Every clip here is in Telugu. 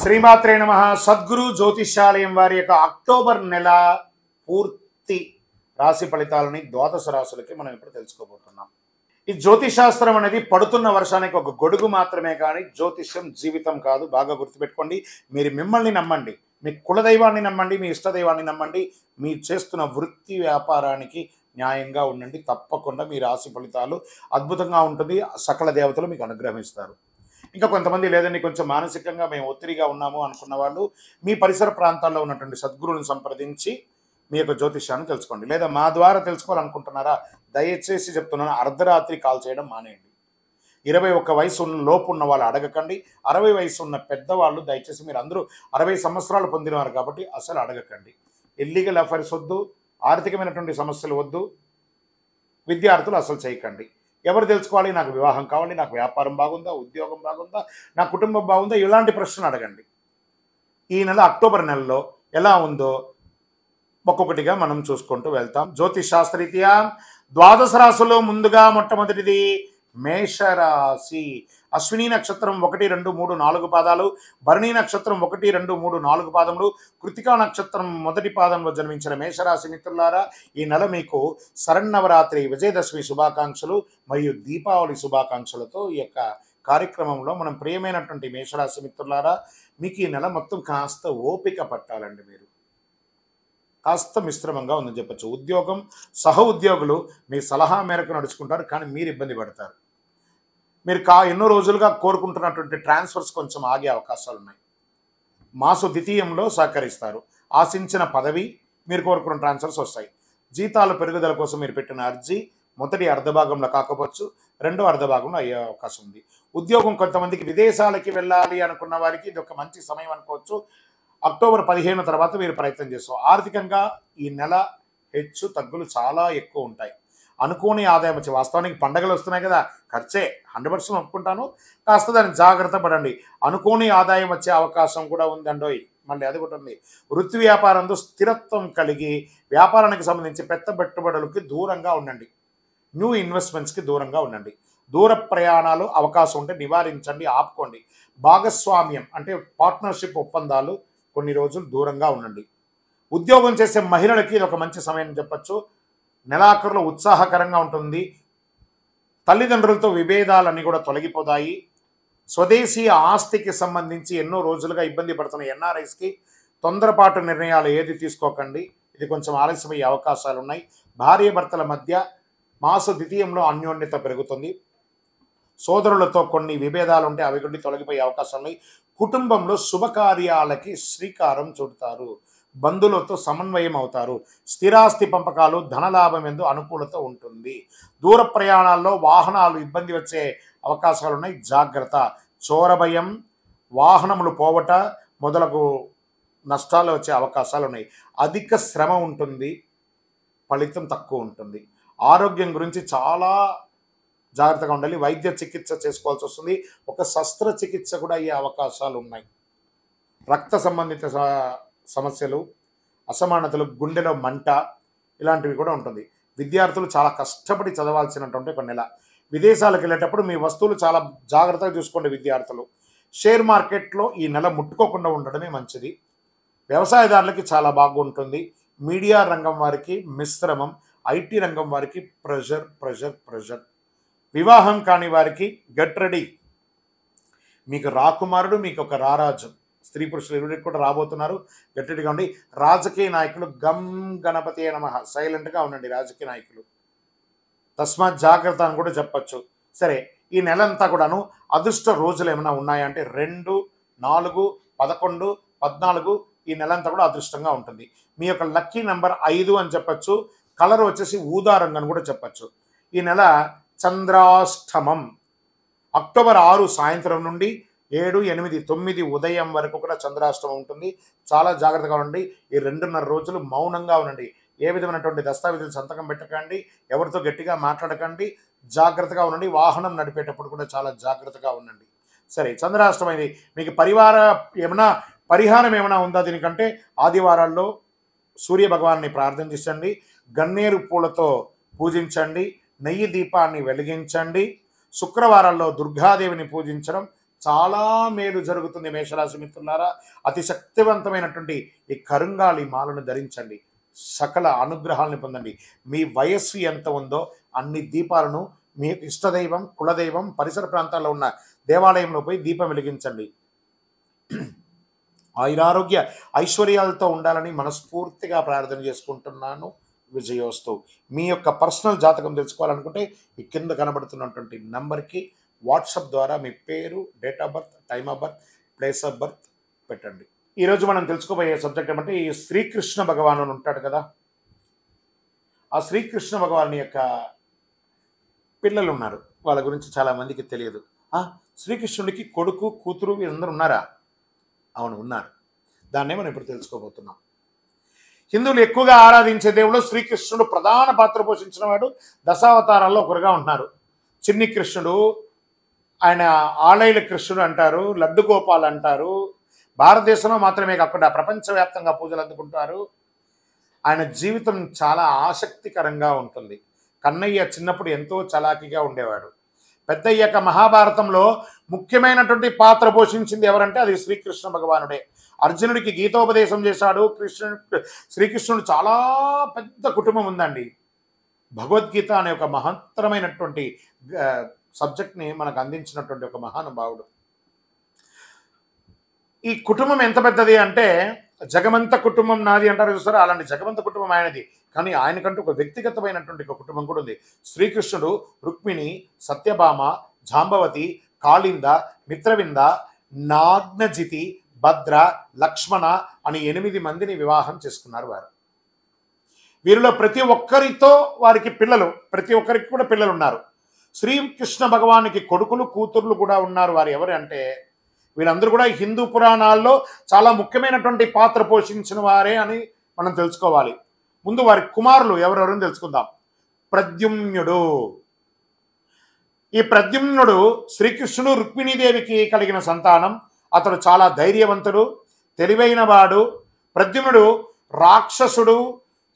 శ్రీమాత్రే నమః. సద్గురు జ్యోతిష్యాలయం వారి యొక్క అక్టోబర్ నెల పూర్తి రాశి ఫలితాలని ద్వాదశ రాశులకి మనం ఇప్పుడు తెలుసుకోబోతున్నాం. ఈ జ్యోతిషాస్త్రం అనేది పడుతున్న వర్షానికి ఒక గొడుగు మాత్రమే కానీ జ్యోతిష్యం జీవితం కాదు. బాగా గుర్తుపెట్టుకోండి. మీరు మిమ్మల్ని నమ్మండి, మీ కులదైవాన్ని నమ్మండి, మీ ఇష్టదైవాన్ని నమ్మండి. మీరు చేస్తున్న వృత్తి వ్యాపారానికి న్యాయంగా ఉండండి. తప్పకుండా మీ రాశి ఫలితాలు అద్భుతంగా ఉంటుంది. సకల దేవతలు మీకు అనుగ్రహిస్తారు. ఇంకా కొంతమంది లేదండి, కొంచెం మానసికంగా మేము ఒత్తిడిగా ఉన్నాము అనుకున్న వాళ్ళు మీ పరిసర ప్రాంతాల్లో ఉన్నటువంటి సద్గురువులను సంప్రదించి మీ యొక్క జ్యోతిష్యాన్ని తెలుసుకోండి. లేదా మా ద్వారా తెలుసుకోవాలనుకుంటున్నారా? దయచేసి చెప్తున్నాను, అర్ధరాత్రి కాల్ చేయడం మానేయండి. 21 వయసు లోపు ఉన్న వాళ్ళు అడగకండి. 60 వయసు ఉన్న పెద్దవాళ్ళు దయచేసి, మీరు అందరూ 60 సంవత్సరాలు పొందినవారు కాబట్టి అసలు అడగకండి. ఇల్లీగల్ అఫైర్స్ వద్దు, ఆర్థికమైనటువంటి సమస్యలు వద్దు, విద్యార్థులు అసలు చేయకండి. ఎవరు తెలుసుకోవాలి? నాకు వివాహం కావాలి, నాకు వ్యాపారం బాగుందా, ఉద్యోగం బాగుందా, నా కుటుంబం బాగుందా, ఇలాంటి ప్రశ్నలు అడగండి. ఈ నెల అక్టోబర్ నెలలో ఎలా ఉందో ఒక్కొక్కటిగా మనం చూసుకుంటూ వెళ్తాం. జ్యోతిష్ శాస్త్రరీత్యా ద్వాదశ రాశుల్లో ముందుగా మొట్టమొదటిది మేషరాశి. అశ్విని నక్షత్రం 1, 2, 3, 4 పాదాలు, భరణి నక్షత్రం 1, 2, 3, 4 పాదములు, కృతికా నక్షత్రం మొదటి పాదంలో జన్మించిన మేషరాశి మిత్రులారా, ఈ నెల మీకు శరన్నవరాత్రి, విజయదశమి శుభాకాంక్షలు మరియు దీపావళి శుభాకాంక్షలతో ఈ యొక్క కార్యక్రమంలో మనం ప్రియమైనటువంటి మేషరాశి మిత్రులారా, మీకు ఈ నెల మొత్తం కాస్త ఓపిక పట్టాలండి. మీరు కాస్త మిశ్రమంగా ఉందని చెప్పచ్చు. ఉద్యోగం, సహ ఉద్యోగులు మీ సలహా మేరకు నడుచుకుంటారు, కానీ మీరు ఇబ్బంది పడతారు. మీరు ఎన్నో రోజులుగా కోరుకుంటున్నటువంటి ట్రాన్స్ఫర్స్ కొంచెం ఆగే అవకాశాలు ఉన్నాయి. మాసు ద్వితీయంలో సహకరిస్తారు. ఆశించిన పదవి, మీరు కోరుకున్న ట్రాన్స్ఫర్స్ వస్తాయి. జీతాల పెరుగుదల కోసం మీరు పెట్టిన అర్జీ మొదటి అర్ధభాగంలో కాకపోవచ్చు, రెండో అర్ధభాగంలో అయ్యే అవకాశం ఉంది. ఉద్యోగం, కొంతమందికి విదేశాలకి వెళ్ళాలి అనుకున్న వారికి ఇది ఒక మంచి సమయం అనుకోవచ్చు. అక్టోబర్ 15 తర్వాత మీరు ప్రయత్నం చేస్తాం. ఆర్థికంగా ఈ నెల హెచ్చు తగ్గులు చాలా ఎక్కువ ఉంటాయి. అనుకోని ఆదాయం వచ్చి, వాస్తవానికి పండగలు వస్తున్నాయి కదా, ఖర్చే 100% ఒప్పుకుంటాను. కాస్త దాన్ని జాగ్రత్త పడండి. అనుకోని ఆదాయం వచ్చే అవకాశం కూడా ఉందండోయ్. మళ్ళీ అది కూడా ఉంది. వృత్తి వ్యాపారంలో స్థిరత్వం కలిగి వ్యాపారానికి సంబంధించి పెద్ద పెట్టుబడులకి దూరంగా ఉండండి. న్యూ ఇన్వెస్ట్మెంట్స్కి దూరంగా ఉండండి. దూర ప్రయాణాలు అవకాశం ఉంటే నివారించండి, ఆపుకోండి. భాగస్వామ్యం అంటే పార్ట్నర్షిప్ ఒప్పందాలు కొన్ని రోజులు దూరంగా ఉండండి. ఉద్యోగం చేసే మహిళలకి ఇది ఒక మంచి సమయం చెప్పచ్చు. నెలాఖరులో ఉత్సాహకరంగా ఉంటుంది. తల్లిదండ్రులతో విభేదాలన్నీ కూడా తొలగిపోతాయి. స్వదేశీ ఆస్తికి సంబంధించి ఎన్నో రోజులుగా ఇబ్బంది పడుతున్న ఎన్ఆర్ఐస్కి తొందరపాటు నిర్ణయాలు ఏది తీసుకోకండి. ఇది కొంచెం ఆలస్యమయ్యే అవకాశాలు ఉన్నాయి. భార్యాభర్తల మధ్య మాస ద్వితీయంలో అన్యోన్యత పెరుగుతుంది. సోదరులతో కొన్ని విభేదాలు ఉంటే అవి కూడా తొలగిపోయే అవకాశాలు ఉన్నాయి. కుటుంబంలో శుభకార్యాలకి శ్రీకారం చుడతారు. బంధువులతో సమన్వయం అవుతారు. స్థిరాస్తి పంపకాలు, ధనలాభం ఎందు అనుకూలత ఉంటుంది. దూర ప్రయాణాల్లో వాహనాలు ఇబ్బంది వచ్చే అవకాశాలు ఉన్నాయి, జాగ్రత్త. చోర భయం, వాహనములు పోవట మొదలగు నష్టాలు వచ్చే అవకాశాలు ఉన్నాయి. అధిక శ్రమ ఉంటుంది, ఫలితం తక్కువ ఉంటుంది. ఆరోగ్యం గురించి చాలా జాగ్రత్తగా ఉండాలి. వైద్య చికిత్స చేసుకోవాల్సి వస్తుంది. ఒక శస్త్రచికిత్స కూడా అయ్యే అవకాశాలు ఉన్నాయి. రక్త సంబంధిత సమస్యలు, అసమానతలు, గుండెలో మంట, ఇలాంటివి కూడా ఉంటుంది. విద్యార్థులు చాలా కష్టపడి చదవాల్సినటువంటి ఒక నెల. విదేశాలకు వెళ్ళేటప్పుడు మీ వస్తువులు చాలా జాగ్రత్తగా చూసుకోండి విద్యార్థులు. షేర్ మార్కెట్లో ఈ నెల ముట్టుకోకుండా ఉండడమే మంచిది. వ్యవసాయదారులకి చాలా బాగుంటుంది. మీడియా రంగం వారికి మిశ్రమం. ఐటీ రంగం వారికి ప్రెషర్ ప్రెషర్ ప్రెషర్. వివాహం కాని వారికి గెట్ రెడీ. మీకు రాకుమారుడు, మీకు ఒక రారాజు, స్త్రీ పురుషులు ఇరువురికి కూడా రాబోతున్నారు. గెట్ రెడీగా ఉండి. రాజకీయ నాయకులు గం గణపతి నమః, సైలెంట్గా ఉండండి రాజకీయ నాయకులు. తస్మాత్ జాగ్రత్త అని కూడా చెప్పచ్చు. సరే, ఈ నెలంతా కూడాను అదృష్ట రోజులు ఏమైనా ఉన్నాయంటే 2, 4, 11, 14 ఈ నెలంతా కూడా అదృష్టంగా ఉంటుంది. మీ యొక్క లక్కీ నెంబర్ 5 అని చెప్పచ్చు. కలర్ వచ్చేసి ఊదా రంగు అని కూడా చెప్పచ్చు. ఈ నెల చంద్రాష్టమం అక్టోబర్ 6 సాయంత్రం నుండి 7, 8, 9 ఉదయం వరకు కూడా చంద్రాష్టమం ఉంటుంది. చాలా జాగ్రత్తగా ఉండండి. ఈ 2.5 రోజులు మౌనంగా ఉండండి. ఏ విధమైనటువంటి దస్తావేజులు సంతకం పెట్టకండి, ఎవరితో గట్టిగా మాట్లాడకండి, జాగ్రత్తగా ఉండండి. వాహనం నడిపేటప్పుడు కూడా చాలా జాగ్రత్తగా ఉండండి. సరే, చంద్రాష్టమం ఇది. మీకు పరిహారం ఏమైనా ఉందా దీనికంటే? ఆదివారాల్లో సూర్య భగవాన్ని ప్రార్థించండి, గన్నేరు పూలతో పూజించండి, నెయ్యి దీపాన్ని వెలిగించండి. శుక్రవారాల్లో దుర్గాదేవిని పూజించడం చాలా మేలు జరుగుతుంది. మేషరాశి మిత్రులారా, అతి శక్తివంతమైనటువంటి ఈ కరుంగాలి మాలను ధరించండి, సకల అనుగ్రహాలను పొందండి. మీ వయస్సు ఎంత ఉందో అన్ని దీపాలను మీ ఇష్టదైవం, కులదైవం, పరిసర ప్రాంతాల్లో ఉన్న దేవాలయంలో పోయి దీపం వెలిగించండి. ఆయురారోగ్య ఐశ్వర్యాలతో ఉండాలని మనస్ఫూర్తిగా ప్రార్థన చేసుకుంటున్నాను. విజయోస్తు. మీ యొక్క పర్సనల్ జాతకం తెలుసుకోవాలనుకుంటే ఈ కింద కనబడుతున్నటువంటి నంబర్కి వాట్సాప్ ద్వారా మీ పేరు, date of birth, time of birth, place of birth పెట్టండి. ఈరోజు మనం తెలుసుకోబోయే సబ్జెక్ట్ ఏమంటే, ఈ శ్రీకృష్ణ భగవాను ఉంటాడు కదా, ఆ శ్రీకృష్ణ భగవాను యొక్క పిల్లలు ఉన్నారు. వాళ్ళ గురించి చాలామందికి తెలియదు. శ్రీకృష్ణుడికి కొడుకు, కూతురు వీరందరూ ఉన్నారా? అవును, ఉన్నారు. దాన్నే మనం ఇప్పుడు తెలుసుకోబోతున్నాం. హిందువులు ఎక్కువగా ఆరాధించే దేవుడు శ్రీకృష్ణుడు ప్రధాన పాత్ర పోషించిన వాడు. దశావతారాల్లో ఒకరుగా ఉన్నారు. చిన్ని కృష్ణుడు, ఆయన ఆలైల కృష్ణుడు అంటారు, లడ్డు గోపాల్ అంటారు. భారతదేశంలో మాత్రమే కాకుండా ప్రపంచవ్యాప్తంగా పూజలు అందుకుంటారు. ఆయన జీవితం చాలా ఆసక్తికరంగా ఉంటుంది. కన్నయ్య చిన్నప్పుడు ఎంతో చలాకీగా ఉండేవాడు. పెద్దయ్యాక మహాభారతంలో ముఖ్యమైనటువంటి పాత్ర పోషించింది ఎవరంటే అది శ్రీకృష్ణ భగవానుడే. అర్జునుడికి గీతోపదేశం చేశాడు. శ్రీకృష్ణుడు చాలా పెద్ద కుటుంబం ఉందండి. భగవద్గీత అనే ఒక మహత్తరమైనటువంటి సబ్జెక్ట్ని మనకు అందించినటువంటి ఒక మహానుభావుడు. ఈ కుటుంబం ఎంత పెద్దది అంటే, జగమంత కుటుంబం నాది అంటారు చూస్తారా, అలాంటి జగమంత కుటుంబం ఆయనది. కానీ ఆయనకంటూ ఒక వ్యక్తిగతమైనటువంటి ఒక కుటుంబం కూడా ఉంది. శ్రీకృష్ణుడు రుక్మిణి, సత్యభామ, జాంబవతి, కాళింద, మిత్రవింద, నాగ్నజితి, భద్ర, లక్ష్మణ అని 8 మందిని వివాహం చేసుకున్నారు వారు. వీరిలో ప్రతి ఒక్కరితో వారికి పిల్లలు, ప్రతి ఒక్కరికి కూడా పిల్లలు ఉన్నారు. శ్రీకృష్ణ భగవానికి కొడుకులు, కూతుర్లు కూడా ఉన్నారు. వారు ఎవరు అంటే, వీళ్ళందరూ కూడా హిందూ పురాణాల్లో చాలా ముఖ్యమైనటువంటి పాత్ర పోషించిన వారే అని మనం తెలుసుకోవాలి. ముందు వారి కుమారులు ఎవరెవరని తెలుసుకుందాం. ప్రద్యుమ్నుడు. ఈ ప్రద్యుమ్నుడు శ్రీకృష్ణుడు రుక్మిణీదేవికి కలిగిన సంతానం. అతడు చాలా ధైర్యవంతుడు, తెలివైన వాడు. ప్రద్యుమ్నుడు రాక్షసుడు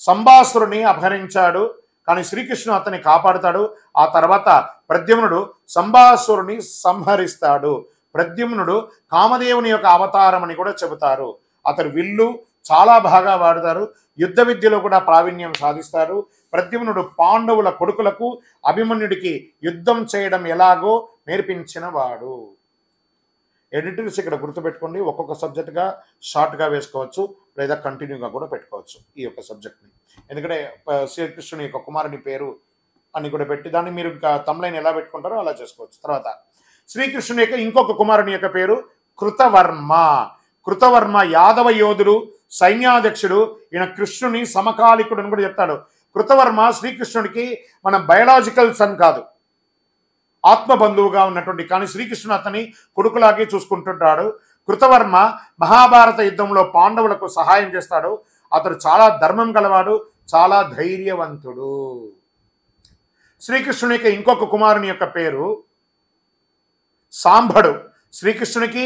సంబాసురుని అపహరించాడు, కానీ శ్రీకృష్ణుడు అతన్ని కాపాడుతాడు. ఆ తర్వాత ప్రద్యుమ్నుడు సంబాసురుని సంహరిస్తాడు. ప్రద్యుమ్నుడు కామదేవుని యొక్క అవతారం అని కూడా చెబుతారు. అతడు విల్లు చాలా బాగా వాడతారు. యుద్ధ విద్యలో కూడా ప్రావీణ్యం సాధిస్తారు. ప్రద్యుమ్నుడు పాండవుల కొడుకులకు అభిమన్యుడికి యుద్ధం చేయడం ఎలాగో నేర్పించిన వాడు. ఎడిటర్స్ ఇక్కడ గుర్తుపెట్టుకోండి. ఒక్కొక్క సబ్జెక్ట్గా షార్ట్గా వేసుకోవచ్చు, లేదా కంటిన్యూగా కూడా పెట్టుకోవచ్చు ఈ యొక్క సబ్జెక్ట్ని. ఎందుకంటే శ్రీకృష్ణుని యొక్క కుమారుని పేరు అని కూడా పెట్టి దాన్ని మీరు ఇంకా తమ్లైన్ ఎలా పెట్టుకుంటారో అలా చేసుకోవచ్చు. తర్వాత శ్రీకృష్ణుని యొక్క ఇంకొక కుమారుని యొక్క పేరు కృతవర్మ. కృతవర్మ యాదవ యోధుడు, సైన్యాధ్యక్షుడు. ఈయన కృష్ణుని సమకాలికుడు అని కూడా చెప్తాడు. కృతవర్మ శ్రీకృష్ణుడికి మన బయలాజికల్ సన్ కాదు, ఆత్మబంధువుగా ఉన్నటువంటి, కానీ శ్రీకృష్ణుడు అతని కొడుకులాగే చూసుకుంటుంటాడు. కృతవర్మ మహాభారత యుద్ధంలో పాండవులకు సహాయం చేస్తాడు. అతడు చాలా ధర్మం గలవాడు, చాలా ధైర్యవంతుడు. శ్రీకృష్ణునికి ఇంకొక కుమారుని యొక్క పేరు సాంబడు. శ్రీకృష్ణునికి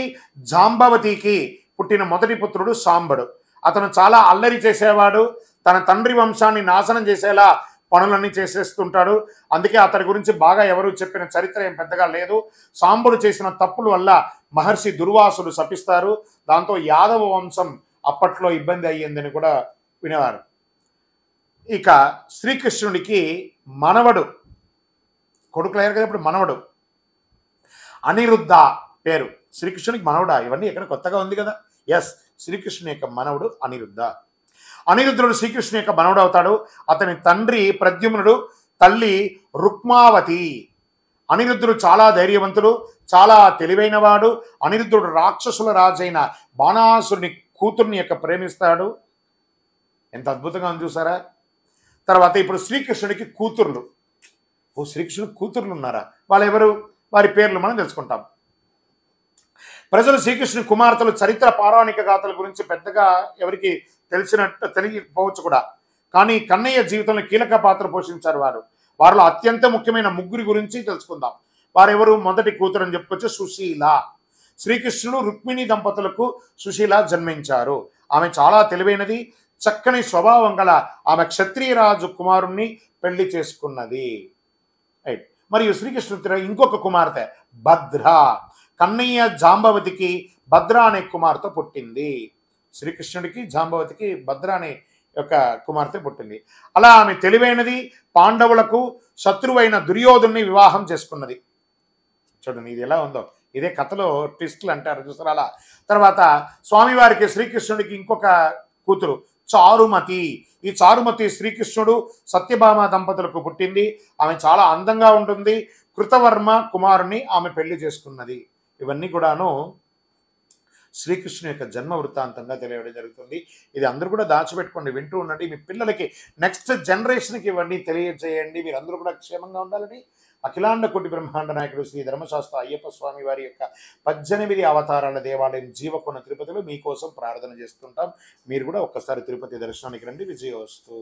జాంబవతికి పుట్టిన మొదటి పుత్రుడు సాంబడు. అతను చాలా అల్లరి చేసేవాడు. తన తండ్రి వంశాన్ని నాశనం చేసేలా పనులన్నీ చేసేస్తుంటాడు. అందుకే అతడి గురించి బాగా ఎవరు చెప్పిన చరిత్ర ఏం పెద్దగా లేదు. సాంబడు చేసిన తప్పుల వల్ల మహర్షి దుర్వాసుడు శపిస్తారు. దాంతో యాదవ వంశం అప్పట్లో ఇబ్బంది అయ్యిందని కూడా వినేవారు. ఇక శ్రీకృష్ణుడికి మనవడు, కొడుకులయ్యారు కదా ఇప్పుడు, మనవడు అనిరుద్ధ పేరు. శ్రీకృష్ణునికి మనవడా? ఇవన్నీ ఎక్కడ కొత్తగా ఉంది కదా. ఎస్, శ్రీకృష్ణుని యొక్క మనవడు అనిరుద్ధ. అనిరుద్ధుడు శ్రీకృష్ణుని యొక్క మనవడు అవుతాడు. అతని తండ్రి ప్రద్యుమ్నుడు, తల్లి రుక్మావతి. అనిరుద్ధుడు చాలా ధైర్యవంతుడు, చాలా తెలివైనవాడు. అనిరుద్ధుడు రాక్షసుల రాజైన బాణాసురుని కూతుర్ని యొక్క ప్రేమిస్తాడు. ఎంత అద్భుతంగా ఉంది చూసారా. తర్వాత ఇప్పుడు శ్రీకృష్ణుడికి కూతుర్లు. శ్రీకృష్ణుడికి కూతుర్లు ఉన్నారా? వాళ్ళు ఎవరు? వారి పేర్లు మనం తెలుసుకుంటాం. ప్రజలు శ్రీకృష్ణుని కుమార్తెలు చరిత్ర పౌరాణిక గాథల గురించి పెద్దగా ఎవరికి తెలియకపోవచ్చు కూడా, కానీ కన్నయ్య జీవితంలో కీలక పాత్ర పోషించారు వారు. వారిలో అత్యంత ముఖ్యమైన ముగ్గురి గురించి తెలుసుకుందాం. వారెవరు? మొదటి కూతురు అని చెప్పుకోవచ్చు, సుశీల. శ్రీకృష్ణుడు రుక్మిణి దంపతులకు సుశీల జన్మించారు. ఆమె చాలా తెలివైనది, చక్కని స్వభావం గల ఆమె క్షత్రియరాజు కుమారుణ్ణి పెళ్లి చేసుకున్నది. రైట్. మరియు శ్రీకృష్ణుడి ఇంకొక కుమార్తె భద్ర. కన్నయ్య జాంబవతికి భద్ర అనే కుమార్తె పుట్టింది. శ్రీకృష్ణుడికి జాంబవతికి భద్ర అనే యొక్క కుమార్తె పుట్టింది. అలా ఆమె తెలివైనది, పాండవులకు శత్రువైన దుర్యోధుని వివాహం చేసుకున్నది. చూడండి ఇది ఎలా ఉందో, ఇదే కథలో ట్విస్ట్లు అంటారు చూసారు అలా. తర్వాత స్వామివారికి శ్రీకృష్ణుడికి ఇంకొక కూతురు చారుమతి. ఈ చారుమతి శ్రీకృష్ణుడు సత్యభామ దంపతులకు పుట్టింది. ఆమె చాలా అందంగా ఉంటుంది. కృతవర్మ కుమారుని ఆమె పెళ్లి చేసుకున్నది. ఇవన్నీ కూడాను శ్రీకృష్ణు యొక్క జన్మ వృత్తాంతంగా తెలియడం జరుగుతుంది. ఇది అందరూ కూడా దాచిపెట్టుకోండి, వింటూ ఉండండి. మీ పిల్లలకి నెక్స్ట్ జనరేషన్కి ఇవన్నీ తెలియజేయండి. మీరు అందరూ కూడా క్షేమంగా ఉండాలని అఖిలాండ కోటి బ్రహ్మాండ నాయకుడు శ్రీ ధర్మశాస్త్ర అయ్యప్ప స్వామి వారి యొక్క 18 అవతారాల దేవాలయం జీవకొండ తిరుపతిలో మీకోసం ప్రార్థన చేస్తుంటాం. మీరు కూడా ఒక్కసారి తిరుపతి దర్శనానికి రండి. విజయోస్తు.